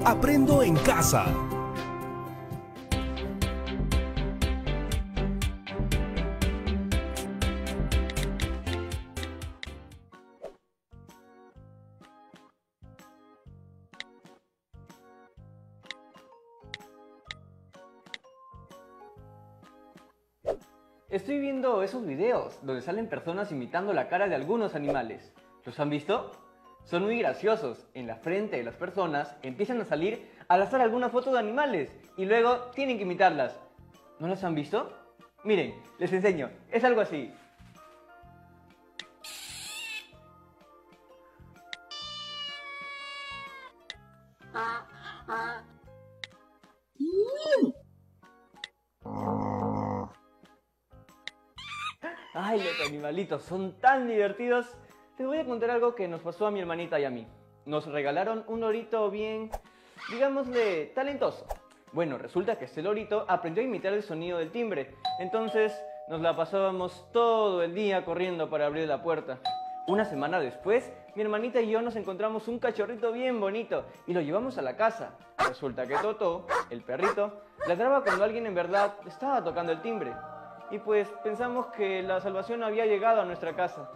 Aprendo en casa. Estoy viendo esos videos donde salen personas imitando la cara de algunos animales. ¿Los han visto? Son muy graciosos. En la frente de las personas empiezan a salir al azar algunas fotos de animales y luego tienen que imitarlas. ¿No las han visto? Miren, les enseño. Es algo así. Ay, los animalitos son tan divertidos. Les voy a contar algo que nos pasó a mi hermanita y a mí. Nos regalaron un lorito bien, digámosle, talentoso. Bueno, resulta que este lorito aprendió a imitar el sonido del timbre. Entonces nos la pasábamos todo el día corriendo para abrir la puerta. Una semana después, mi hermanita y yo nos encontramos un cachorrito bien bonito y lo llevamos a la casa. Resulta que Toto, el perrito, ladraba cuando alguien en verdad estaba tocando el timbre. Y pues pensamos que la salvación había llegado a nuestra casa.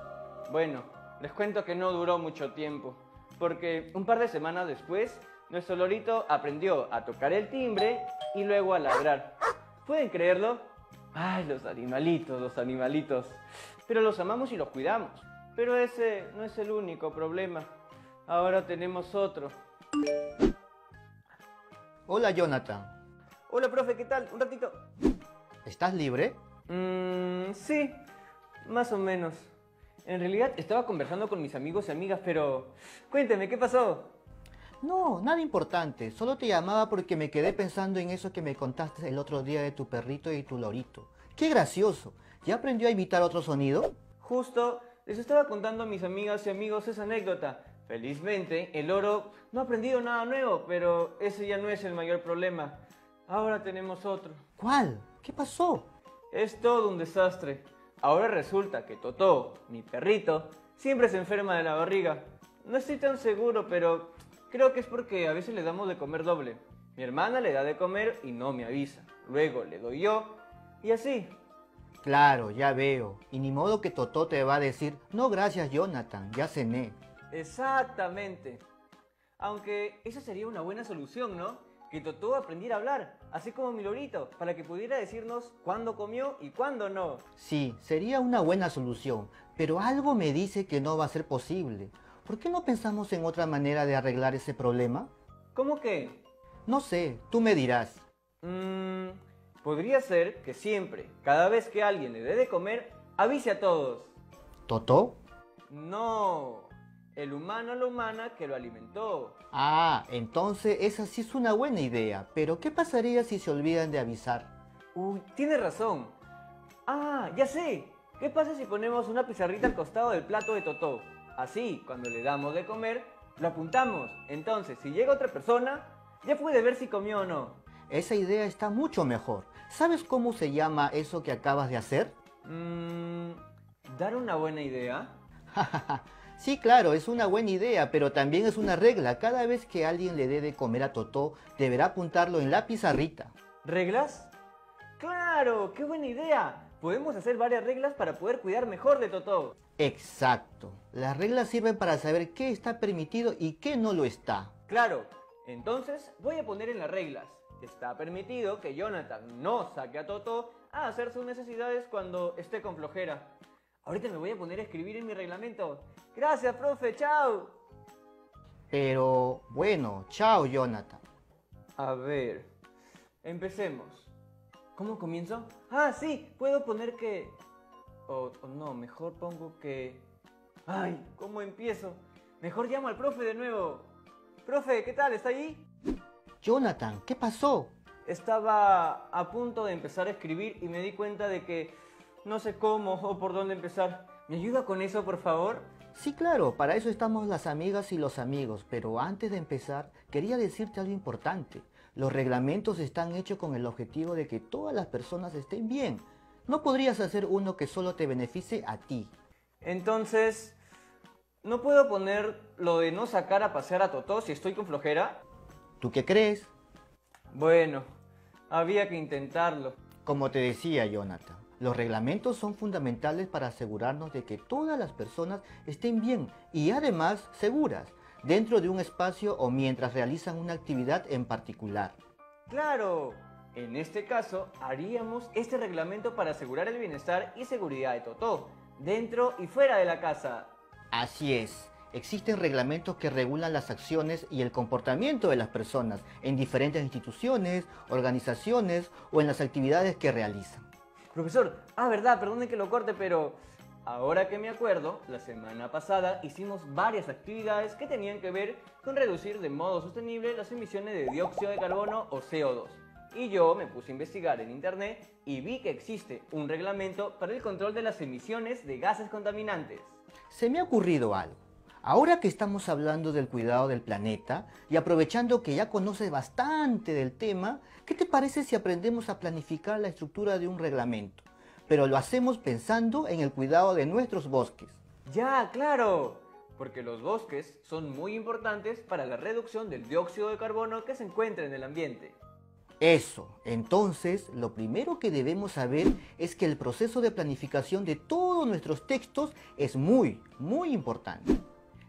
Bueno, les cuento que no duró mucho tiempo, porque un par de semanas después, nuestro lorito aprendió a tocar el timbre y luego a ladrar. ¿Pueden creerlo? Ay, los animalitos, los animalitos. Pero los amamos y los cuidamos. Pero ese no es el único problema. Ahora tenemos otro. Hola, Jonathan. Hola, profe, ¿qué tal? Un ratito. ¿Estás libre? Sí, más o menos. En realidad estaba conversando con mis amigos y amigas, pero... Cuénteme, ¿qué pasó? No, nada importante. Solo te llamaba porque me quedé pensando en eso que me contaste el otro día de tu perrito y tu lorito. ¡Qué gracioso! ¿Ya aprendió a imitar otro sonido? Justo les estaba contando a mis amigas y amigos esa anécdota. Felizmente, el loro no ha aprendido nada nuevo, pero ese ya no es el mayor problema. Ahora tenemos otro. ¿Cuál? ¿Qué pasó? Es todo un desastre. Ahora resulta que Totó, mi perrito, siempre se enferma de la barriga. No estoy tan seguro, pero creo que es porque a veces le damos de comer doble. Mi hermana le da de comer y no me avisa. Luego le doy yo y así. Claro, ya veo. Y ni modo que Totó te va a decir, no gracias, Jonathan, ya cené. Exactamente. Aunque esa sería una buena solución, ¿no? Que Totó aprendiera a hablar, así como mi lorito, para que pudiera decirnos cuándo comió y cuándo no. Sí, sería una buena solución, pero algo me dice que no va a ser posible. ¿Por qué no pensamos en otra manera de arreglar ese problema? ¿Cómo que? No sé, tú me dirás. Podría ser que siempre, cada vez que alguien le dé de comer, avise a todos. ¿Totó? No, el humano a la humana que lo alimentó. Ah, entonces esa sí es una buena idea, pero ¿qué pasaría si se olvidan de avisar? Uy, tiene razón. Ah, ya sé. ¿Qué pasa si ponemos una pizarrita al costado del plato de Totó? Así, cuando le damos de comer, lo apuntamos. Entonces, si llega otra persona, ya puede ver si comió o no. Esa idea está mucho mejor. ¿Sabes cómo se llama eso que acabas de hacer? ¿Dar una buena idea? Sí, claro, es una buena idea, pero también es una regla. Cada vez que alguien le dé de comer a Totó, deberá apuntarlo en la pizarrita. ¿Reglas? ¡Claro! ¡Qué buena idea! Podemos hacer varias reglas para poder cuidar mejor de Totó. Exacto. Las reglas sirven para saber qué está permitido y qué no lo está. Claro. Entonces voy a poner en las reglas. Está permitido que Jonathan no saque a Totó a hacer sus necesidades cuando esté con flojera. Ahorita me voy a poner a escribir en mi reglamento. Gracias, profe. ¡Chao! Pero, bueno, chao, Jonathan. A ver, empecemos. ¿Cómo comienzo? Ah, sí, puedo poner que... O no, mejor pongo que... Ay, ¿cómo empiezo? Mejor llamo al profe de nuevo. Profe, ¿qué tal? ¿Está ahí? Jonathan, ¿qué pasó? Estaba a punto de empezar a escribir y me di cuenta de que no sé cómo o por dónde empezar. ¿Me ayuda con eso, por favor? Sí, claro, para eso estamos las amigas y los amigos, pero antes de empezar, quería decirte algo importante. Los reglamentos están hechos con el objetivo de que todas las personas estén bien. No podrías hacer uno que solo te beneficie a ti. Entonces, ¿no puedo poner lo de no sacar a pasear a Totó si estoy con flojera? ¿Tú qué crees? Bueno, había que intentarlo. Como te decía, Jonathan, los reglamentos son fundamentales para asegurarnos de que todas las personas estén bien y además seguras dentro de un espacio o mientras realizan una actividad en particular. Claro, en este caso haríamos este reglamento para asegurar el bienestar y seguridad de Totó, dentro y fuera de la casa. Así es, existen reglamentos que regulan las acciones y el comportamiento de las personas en diferentes instituciones, organizaciones o en las actividades que realizan. Profesor, verdad, perdone que lo corte, pero ahora que me acuerdo, la semana pasada hicimos varias actividades que tenían que ver con reducir de modo sostenible las emisiones de dióxido de carbono o CO2. Y yo me puse a investigar en internet y vi que existe un reglamento para el control de las emisiones de gases contaminantes. Se me ha ocurrido algo. Ahora que estamos hablando del cuidado del planeta y aprovechando que ya conoces bastante del tema, ¿qué te parece si aprendemos a planificar la estructura de un reglamento? Pero lo hacemos pensando en el cuidado de nuestros bosques. Ya, claro, porque los bosques son muy importantes para la reducción del dióxido de carbono que se encuentra en el ambiente. Eso, entonces, lo primero que debemos saber es que el proceso de planificación de todos nuestros textos es muy importante.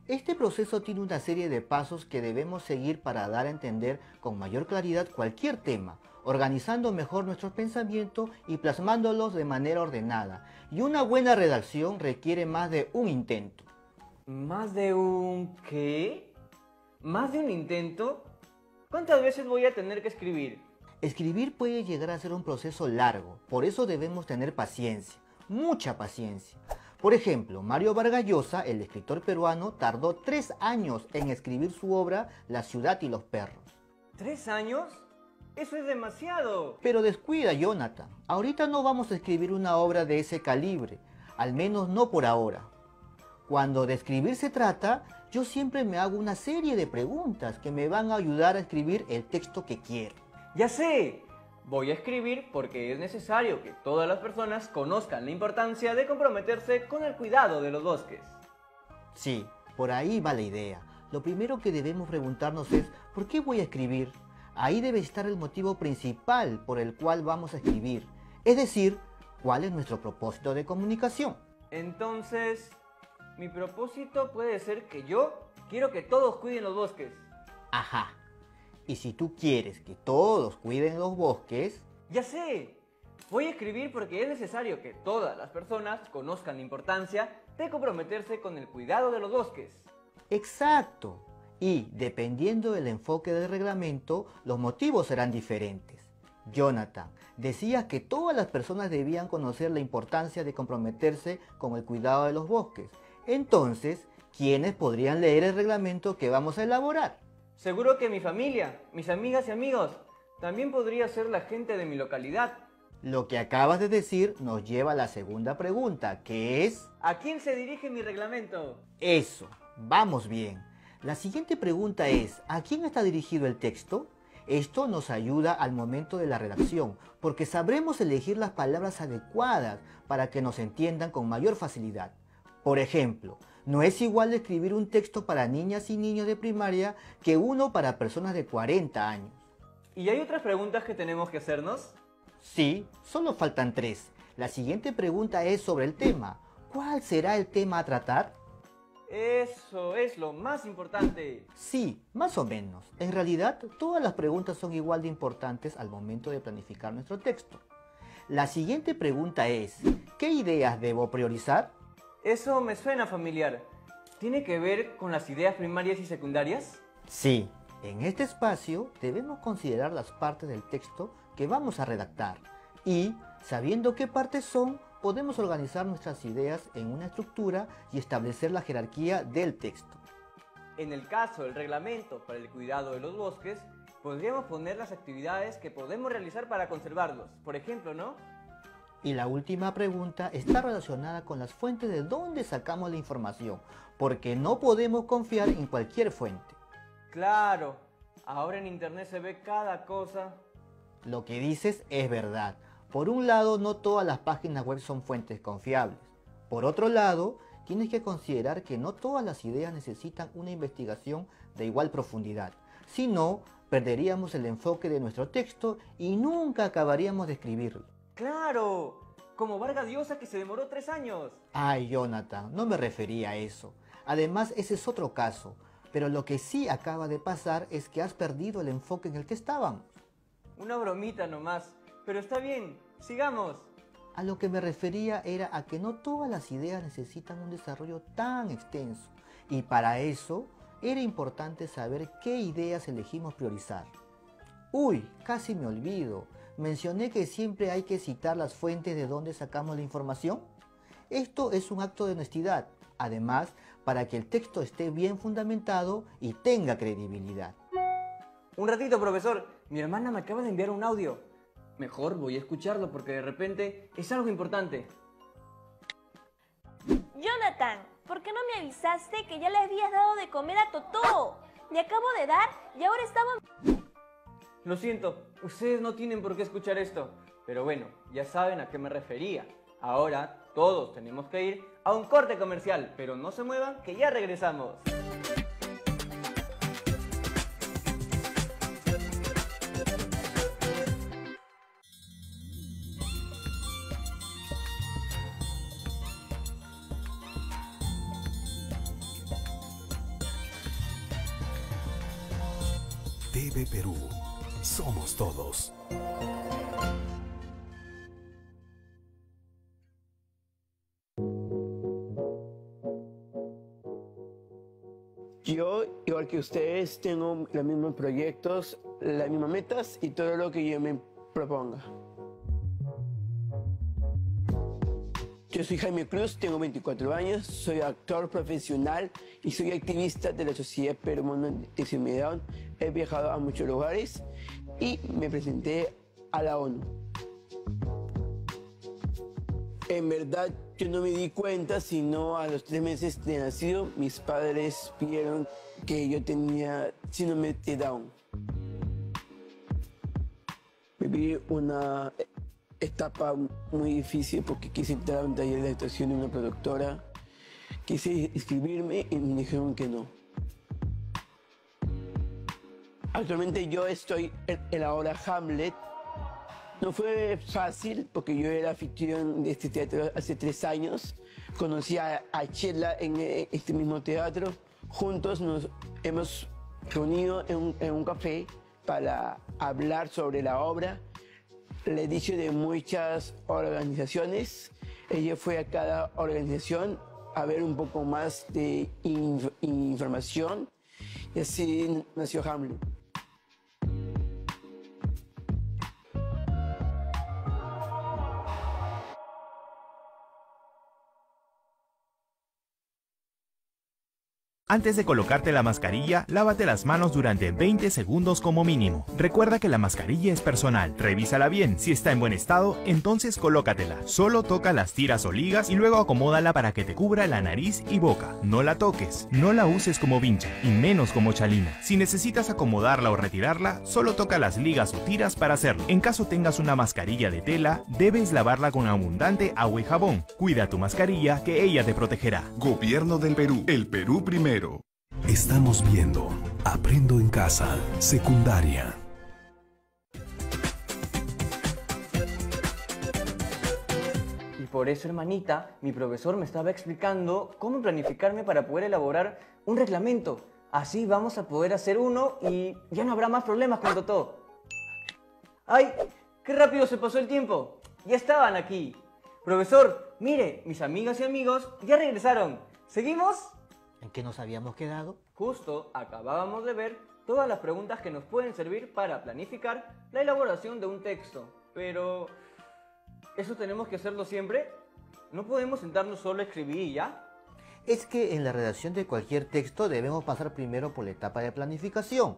Este proceso tiene una serie de pasos que debemos seguir para dar a entender con mayor claridad cualquier tema, organizando mejor nuestros pensamientos y plasmándolos de manera ordenada. Y una buena redacción requiere más de un intento. ¿Más de un qué? ¿Más de un intento? ¿Cuántas veces voy a tener que escribir? Escribir puede llegar a ser un proceso largo, por eso debemos tener paciencia, mucha paciencia. Por ejemplo, Mario Vargas Llosa, el escritor peruano, tardó 3 años en escribir su obra La ciudad y los perros. ¿3 años? ¡Eso es demasiado! Pero descuida, Jonathan. Ahorita no vamos a escribir una obra de ese calibre, al menos no por ahora. Cuando de escribir se trata, yo siempre me hago una serie de preguntas que me van a ayudar a escribir el texto que quiero. ¡Ya sé! Voy a escribir porque es necesario que todas las personas conozcan la importancia de comprometerse con el cuidado de los bosques. Sí, por ahí va la idea. Lo primero que debemos preguntarnos es, ¿por qué voy a escribir? Ahí debe estar el motivo principal por el cual vamos a escribir. Es decir, ¿cuál es nuestro propósito de comunicación? Entonces, mi propósito puede ser que yo quiero que todos cuiden los bosques. Ajá. Y si tú quieres que todos cuiden los bosques... ¡Ya sé! Voy a escribir porque es necesario que todas las personas conozcan la importancia de comprometerse con el cuidado de los bosques. Exacto. Y dependiendo del enfoque del reglamento, los motivos serán diferentes. Jonathan, decías que todas las personas debían conocer la importancia de comprometerse con el cuidado de los bosques. Entonces, ¿quiénes podrían leer el reglamento que vamos a elaborar? Seguro que mi familia, mis amigas y amigos, también podría ser la gente de mi localidad. Lo que acabas de decir nos lleva a la segunda pregunta, que es... ¿A quién se dirige mi reglamento? Eso, vamos bien. La siguiente pregunta es, ¿a quién está dirigido el texto? Esto nos ayuda al momento de la redacción, porque sabremos elegir las palabras adecuadas para que nos entiendan con mayor facilidad. Por ejemplo, no es igual escribir un texto para niñas y niños de primaria que uno para personas de 40 años. ¿Y hay otras preguntas que tenemos que hacernos? Sí, solo faltan 3. La siguiente pregunta es sobre el tema. ¿Cuál será el tema a tratar? Eso es lo más importante. Sí, más o menos. En realidad, todas las preguntas son igual de importantes al momento de planificar nuestro texto. La siguiente pregunta es, ¿qué ideas debo priorizar? Eso me suena familiar. ¿Tiene que ver con las ideas primarias y secundarias? Sí, en este espacio debemos considerar las partes del texto que vamos a redactar y, sabiendo qué partes son, podemos organizar nuestras ideas en una estructura y establecer la jerarquía del texto. En el caso del reglamento para el cuidado de los bosques, podríamos poner las actividades que podemos realizar para conservarlos, por ejemplo, ¿no? Y la última pregunta está relacionada con las fuentes de donde sacamos la información, porque no podemos confiar en cualquier fuente. Claro, ahora en internet se ve cada cosa. Lo que dices es verdad. Por un lado, no todas las páginas web son fuentes confiables. Por otro lado, tienes que considerar que no todas las ideas necesitan una investigación de igual profundidad, sino perderíamos el enfoque de nuestro texto y nunca acabaríamos de escribirlo. ¡Claro! Como Vargas Llosa, que se demoró 3 años. Ay, Jonathan, no me refería a eso. Además, ese es otro caso. Pero lo que sí acaba de pasar es que has perdido el enfoque en el que estábamos. Una bromita nomás. Pero está bien, sigamos. A lo que me refería era a que no todas las ideas necesitan un desarrollo tan extenso. Y para eso era importante saber qué ideas elegimos priorizar. Uy, casi me olvido. Mencioné que siempre hay que citar las fuentes de donde sacamos la información. Esto es un acto de honestidad. Además, para que el texto esté bien fundamentado y tenga credibilidad. Un ratito, profesor. Mi hermana me acaba de enviar un audio. Mejor voy a escucharlo porque de repente es algo importante. Jonathan, ¿por qué no me avisaste que ya le habías dado de comer a Totó? Le acabo de dar y ahora estaba... Lo siento, ustedes no tienen por qué escuchar esto. Pero bueno, ya saben a qué me refería. Ahora todos tenemos que ir a un corte comercial, pero no se muevan que ya regresamos. TV Perú. Somos todos. Yo, igual que ustedes, tengo los mismos proyectos, las mismas metas y todo lo que yo me proponga. Yo soy Jaime Cruz, tengo 24 años, soy actor profesional y soy activista de la Sociedad Peruana de Discapacidad. He viajado a muchos lugares y me presenté a la ONU. En verdad, yo no me di cuenta, sino a los 3 meses de nacido, mis padres vieron que yo tenía síndrome de Down. Viví una etapa muy difícil porque quise entrar a un taller de actuación de una productora. Quise inscribirme y me dijeron que no. Actualmente yo estoy en la obra Hamlet. No fue fácil porque yo era anfitrión de este teatro hace 3 años. Conocí a Chela en este mismo teatro. Juntos nos hemos reunido en un café para hablar sobre la obra. Le he dicho de muchas organizaciones. Ella fue a cada organización a ver un poco más de información y así nació Hamlet. Antes de colocarte la mascarilla, lávate las manos durante 20 segundos como mínimo. Recuerda que la mascarilla es personal. Revísala bien. Si está en buen estado, entonces colócatela. Solo toca las tiras o ligas y luego acomódala para que te cubra la nariz y boca. No la toques. No la uses como vincha y menos como chalina. Si necesitas acomodarla o retirarla, solo toca las ligas o tiras para hacerlo. En caso tengas una mascarilla de tela, debes lavarla con abundante agua y jabón. Cuida tu mascarilla, que ella te protegerá. Gobierno del Perú. El Perú primero. Estamos viendo Aprendo en Casa, secundaria. Y por eso, hermanita, mi profesor me estaba explicando cómo planificarme para poder elaborar un reglamento. Así vamos a poder hacer uno y ya no habrá más problemas con Totó. ¡Ay! ¡Qué rápido se pasó el tiempo! Ya estaban aquí. Profesor, mire, mis amigas y amigos ya regresaron. ¿Seguimos? ¿En qué nos habíamos quedado? Justo acabábamos de ver todas las preguntas que nos pueden servir para planificar la elaboración de un texto. Pero, ¿eso tenemos que hacerlo siempre? ¿No podemos sentarnos solo a escribir y ya? Es que en la redacción de cualquier texto debemos pasar primero por la etapa de planificación,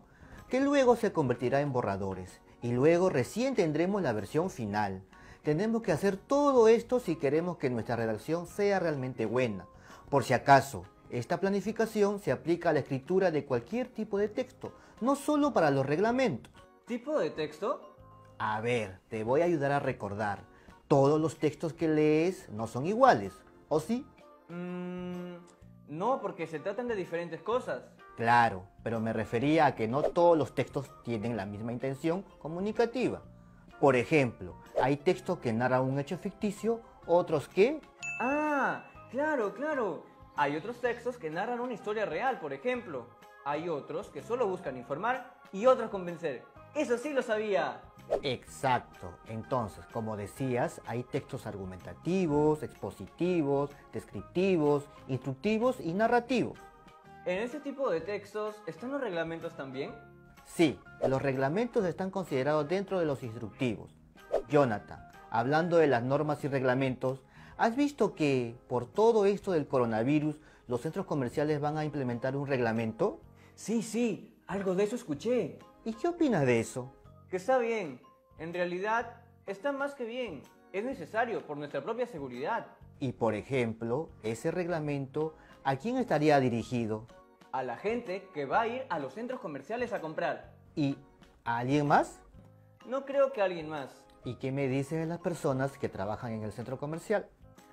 que luego se convertirá en borradores, y luego recién tendremos la versión final. Tenemos que hacer todo esto si queremos que nuestra redacción sea realmente buena. Por si acaso, esta planificación se aplica a la escritura de cualquier tipo de texto, no solo para los reglamentos. ¿Tipo de texto? A ver, te voy a ayudar a recordar. Todos los textos que lees no son iguales, ¿o sí? No, porque se tratan de diferentes cosas. Claro, pero me refería a que no todos los textos tienen la misma intención comunicativa. Por ejemplo, hay textos que narran un hecho ficticio, otros que... Ah, claro, claro. Hay otros textos que narran una historia real, por ejemplo. Hay otros que solo buscan informar y otros convencer. ¡Eso sí lo sabía! Exacto. Entonces, como decías, hay textos argumentativos, expositivos, descriptivos, instructivos y narrativos. ¿En ese tipo de textos están los reglamentos también? Sí, los reglamentos están considerados dentro de los instructivos. Jonathan, hablando de las normas y reglamentos, ¿has visto que por todo esto del coronavirus los centros comerciales van a implementar un reglamento? Sí, algo de eso escuché. ¿Y qué opinas de eso? Que está bien. En realidad, está más que bien. Es necesario por nuestra propia seguridad. Y por ejemplo, ese reglamento, ¿a quién estaría dirigido? A la gente que va a ir a los centros comerciales a comprar. ¿Y a alguien más? No creo que alguien más. ¿Y qué me dices de las personas que trabajan en el centro comercial?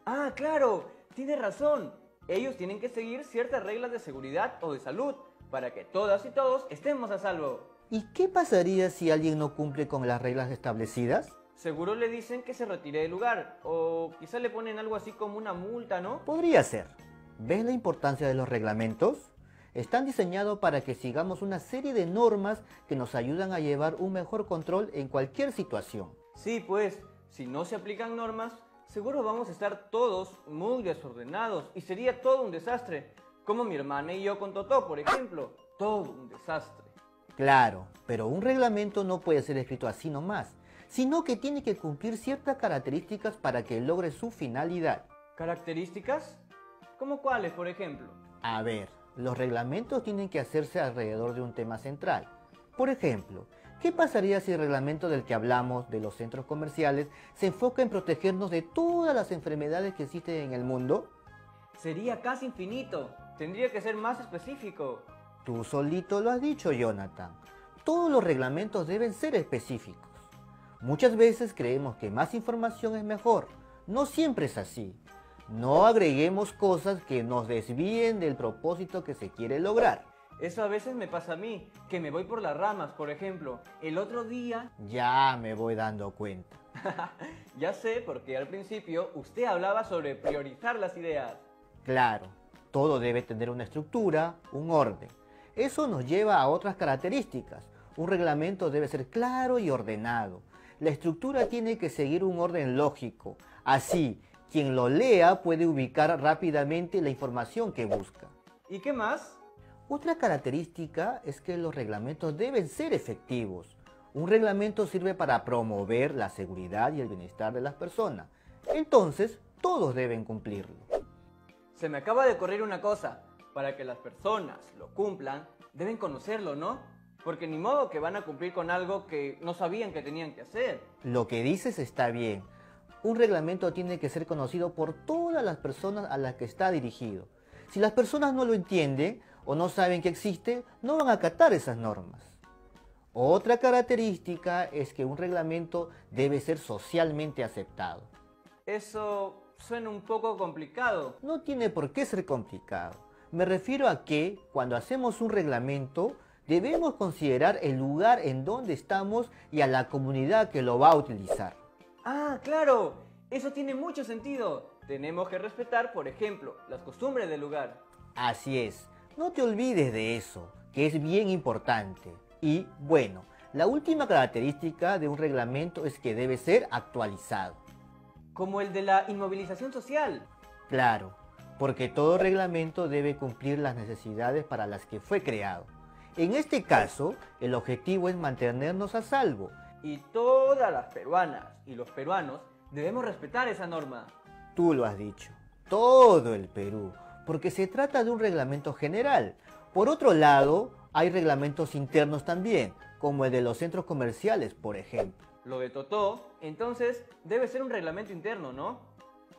Ah, claro, tienes razón. Ellos tienen que seguir ciertas reglas de seguridad o de salud para que todas y todos estemos a salvo. ¿Y qué pasaría si alguien no cumple con las reglas establecidas? Seguro le dicen que se retire del lugar o quizá le ponen algo así como una multa, ¿no? Podría ser. ¿Ves la importancia de los reglamentos? Están diseñados para que sigamos una serie de normas que nos ayudan a llevar un mejor control en cualquier situación. Sí, pues, si no se aplican normas, seguro vamos a estar todos muy desordenados y sería todo un desastre. Como mi hermana y yo con Totó, por ejemplo. Todo un desastre. Claro, pero un reglamento no puede ser escrito así nomás, sino que tiene que cumplir ciertas características para que logre su finalidad. ¿Características? ¿Cómo cuáles, por ejemplo? A ver, los reglamentos tienen que hacerse alrededor de un tema central. Por ejemplo, ¿qué pasaría si el reglamento del que hablamos, de los centros comerciales, se enfoca en protegernos de todas las enfermedades que existen en el mundo? Sería casi infinito. Tendría que ser más específico. Tú solito lo has dicho, Jonathan. Todos los reglamentos deben ser específicos. Muchas veces creemos que más información es mejor. No siempre es así. No agreguemos cosas que nos desvíen del propósito que se quiere lograr. Eso a veces me pasa a mí, que me voy por las ramas, por ejemplo. El otro día... Ya me voy dando cuenta. Ya sé, porque al principio usted hablaba sobre priorizar las ideas. Claro, todo debe tener una estructura, un orden. Eso nos lleva a otras características. Un reglamento debe ser claro y ordenado. La estructura tiene que seguir un orden lógico. Así, quien lo lea puede ubicar rápidamente la información que busca. ¿Y qué más? Otra característica es que los reglamentos deben ser efectivos. Un reglamento sirve para promover la seguridad y el bienestar de las personas. Entonces, todos deben cumplirlo. Se me acaba de ocurrir una cosa. Para que las personas lo cumplan, deben conocerlo, ¿no? Porque ni modo que van a cumplir con algo que no sabían que tenían que hacer. Lo que dices está bien. Un reglamento tiene que ser conocido por todas las personas a las que está dirigido. Si las personas no lo entienden o no saben que existe, no van a acatar esas normas. Otra característica es que un reglamento debe ser socialmente aceptado. Eso suena un poco complicado. No tiene por qué ser complicado. Me refiero a que, cuando hacemos un reglamento, debemos considerar el lugar en donde estamos y a la comunidad que lo va a utilizar. ¡Ah, claro! Eso tiene mucho sentido. Tenemos que respetar, por ejemplo, las costumbres del lugar. Así es. No te olvides de eso, que es bien importante. Y, bueno, la última característica de un reglamento es que debe ser actualizado. Como el de la inmovilización social. Claro, porque todo reglamento debe cumplir las necesidades para las que fue creado. En este caso, el objetivo es mantenernos a salvo. Y todas las peruanas y los peruanos debemos respetar esa norma. Tú lo has dicho, todo el Perú, porque se trata de un reglamento general. Por otro lado, hay reglamentos internos también, como el de los centros comerciales, por ejemplo. Lo de Totó, entonces, debe ser un reglamento interno, ¿no?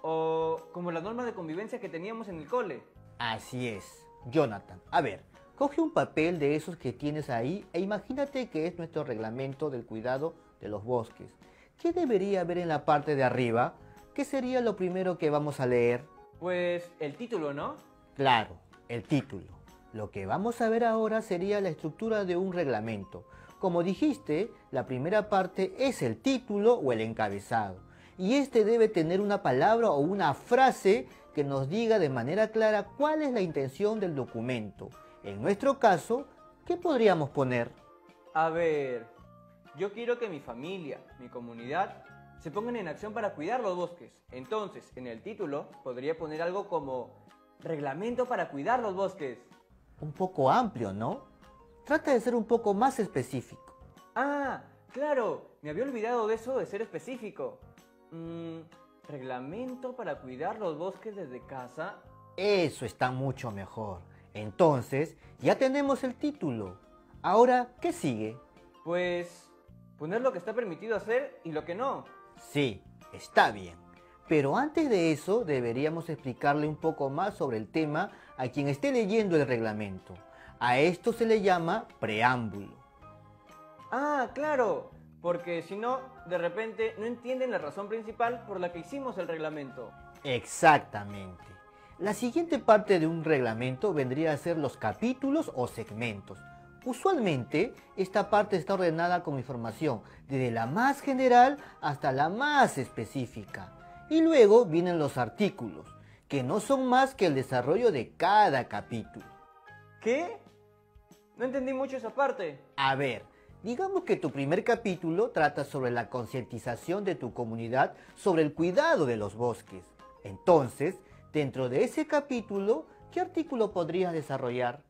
O como la norma de convivencia que teníamos en el cole. Así es. Jonathan, a ver, coge un papel de esos que tienes ahí e imagínate que es nuestro reglamento del cuidado de los bosques. ¿Qué debería haber en la parte de arriba? ¿Qué sería lo primero que vamos a leer? Pues el título, ¿no? Claro, el título. Lo que vamos a ver ahora sería la estructura de un reglamento. Como dijiste, la primera parte es el título o el encabezado. Y este debe tener una palabra o una frase que nos diga de manera clara cuál es la intención del documento. En nuestro caso, ¿qué podríamos poner? A ver, yo quiero que mi familia, mi comunidad, se pongan en acción para cuidar los bosques. Entonces, en el título podría poner algo como Reglamento para cuidar los bosques. Un poco amplio, ¿no? Trata de ser un poco más específico. Ah, claro, me había olvidado de eso de ser específico. Reglamento para cuidar los bosques desde casa. Eso está mucho mejor. Entonces, ya tenemos el título. Ahora, ¿qué sigue? Pues, poner lo que está permitido hacer y lo que no. Sí, está bien. Pero antes de eso, deberíamos explicarle un poco más sobre el tema a quien esté leyendo el reglamento. A esto se le llama preámbulo. Ah, claro, porque si no, de repente no entienden la razón principal por la que hicimos el reglamento. Exactamente. La siguiente parte de un reglamento vendría a ser los capítulos o segmentos. Usualmente, esta parte está ordenada con información desde la más general hasta la más específica. Y luego vienen los artículos, que no son más que el desarrollo de cada capítulo. ¿Qué? No entendí mucho esa parte. A ver, digamos que tu primer capítulo trata sobre la concientización de tu comunidad sobre el cuidado de los bosques. Entonces, dentro de ese capítulo, ¿qué artículo podrías desarrollar?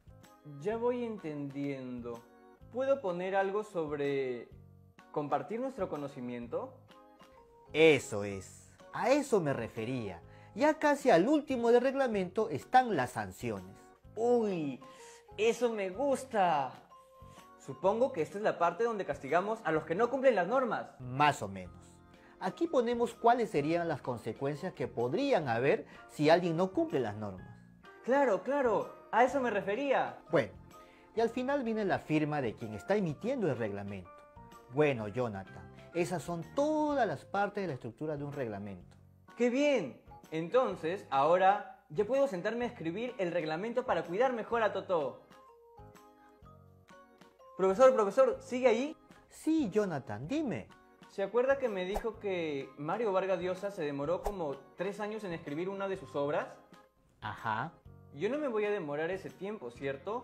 Ya voy entendiendo. ¿Puedo poner algo sobre compartir nuestro conocimiento? Eso es. A eso me refería. Ya casi al último del reglamento están las sanciones. ¡Uy! ¡Eso me gusta! Supongo que esta es la parte donde castigamos a los que no cumplen las normas. Más o menos. Aquí ponemos cuáles serían las consecuencias que podrían haber si alguien no cumple las normas. Claro, claro, a eso me refería. Bueno, y al final viene la firma de quien está emitiendo el reglamento. Bueno, Jonathan, esas son todas las partes de la estructura de un reglamento. ¡Qué bien! Entonces, ahora ya puedo sentarme a escribir el reglamento para cuidar mejor a Totó. Profesor, ¿sigue ahí? Sí, Jonathan, dime. ¿Se acuerda que me dijo que Mario Vargas Llosa se demoró como 3 años en escribir una de sus obras? Ajá. Yo no me voy a demorar ese tiempo, ¿cierto?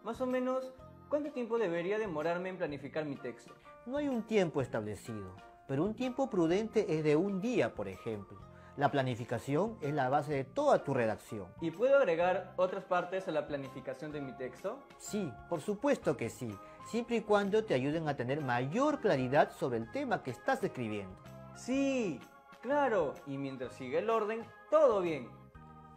Más o menos, ¿cuánto tiempo debería demorarme en planificar mi texto? No hay un tiempo establecido, pero un tiempo prudente es de un día, por ejemplo. La planificación es la base de toda tu redacción. ¿Y puedo agregar otras partes a la planificación de mi texto? Sí, por supuesto que sí, siempre y cuando te ayuden a tener mayor claridad sobre el tema que estás escribiendo. Sí, claro, y mientras siga el orden, todo bien.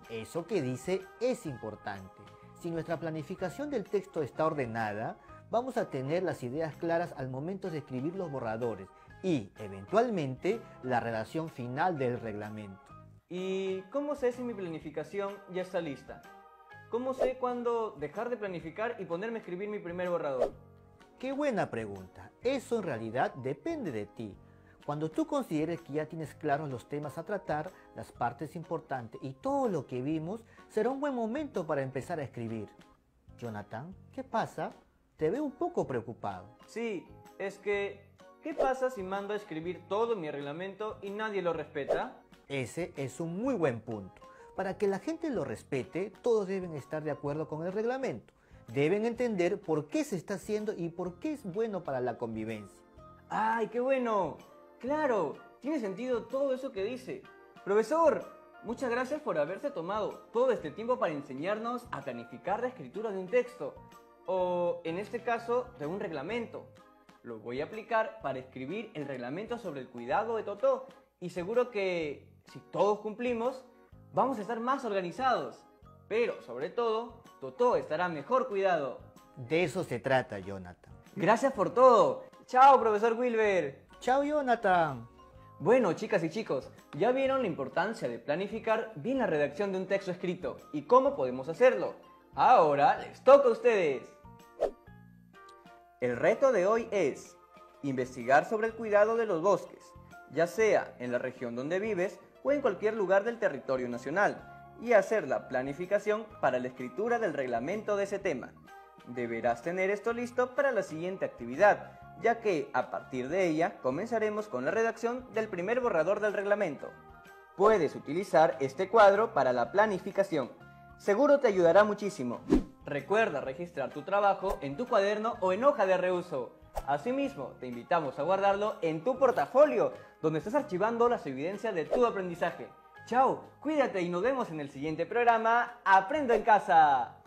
Eso que dice es importante. Si nuestra planificación del texto está ordenada, vamos a tener las ideas claras al momento de escribir los borradores y, eventualmente, la redacción final del reglamento. ¿Y cómo sé si mi planificación ya está lista? ¿Cómo sé cuándo dejar de planificar y ponerme a escribir mi primer borrador? Qué buena pregunta. Eso en realidad depende de ti. Cuando tú consideres que ya tienes claros los temas a tratar, las partes importantes y todo lo que vimos, será un buen momento para empezar a escribir. Jonathan, ¿qué pasa? Te veo un poco preocupado. Sí, es que, ¿qué pasa si mando a escribir todo mi reglamento y nadie lo respeta? Ese es un muy buen punto. Para que la gente lo respete, todos deben estar de acuerdo con el reglamento. Deben entender por qué se está haciendo y por qué es bueno para la convivencia. ¡Ay, qué bueno! Claro, tiene sentido todo eso que dice. Profesor, muchas gracias por haberse tomado todo este tiempo para enseñarnos a planificar la escritura de un texto. O, en este caso, de un reglamento. Lo voy a aplicar para escribir el reglamento sobre el cuidado de Totó. Y seguro que, si todos cumplimos, vamos a estar más organizados. Pero, sobre todo, Totó estará mejor cuidado. De eso se trata, Jonathan. Gracias por todo. Chao, profesor Wilber. ¡Chao, Jonathan! Bueno, chicas y chicos, ya vieron la importancia de planificar bien la redacción de un texto escrito y cómo podemos hacerlo. Ahora les toca a ustedes. El reto de hoy es investigar sobre el cuidado de los bosques, ya sea en la región donde vives o en cualquier lugar del territorio nacional, y hacer la planificación para la escritura del reglamento de ese tema. Deberás tener esto listo para la siguiente actividad, ya que a partir de ella comenzaremos con la redacción del primer borrador del reglamento. Puedes utilizar este cuadro para la planificación. Seguro te ayudará muchísimo. Recuerda registrar tu trabajo en tu cuaderno o en hoja de reuso. Asimismo, te invitamos a guardarlo en tu portafolio, donde estás archivando las evidencias de tu aprendizaje. Chao, cuídate y nos vemos en el siguiente programa Aprendo en Casa.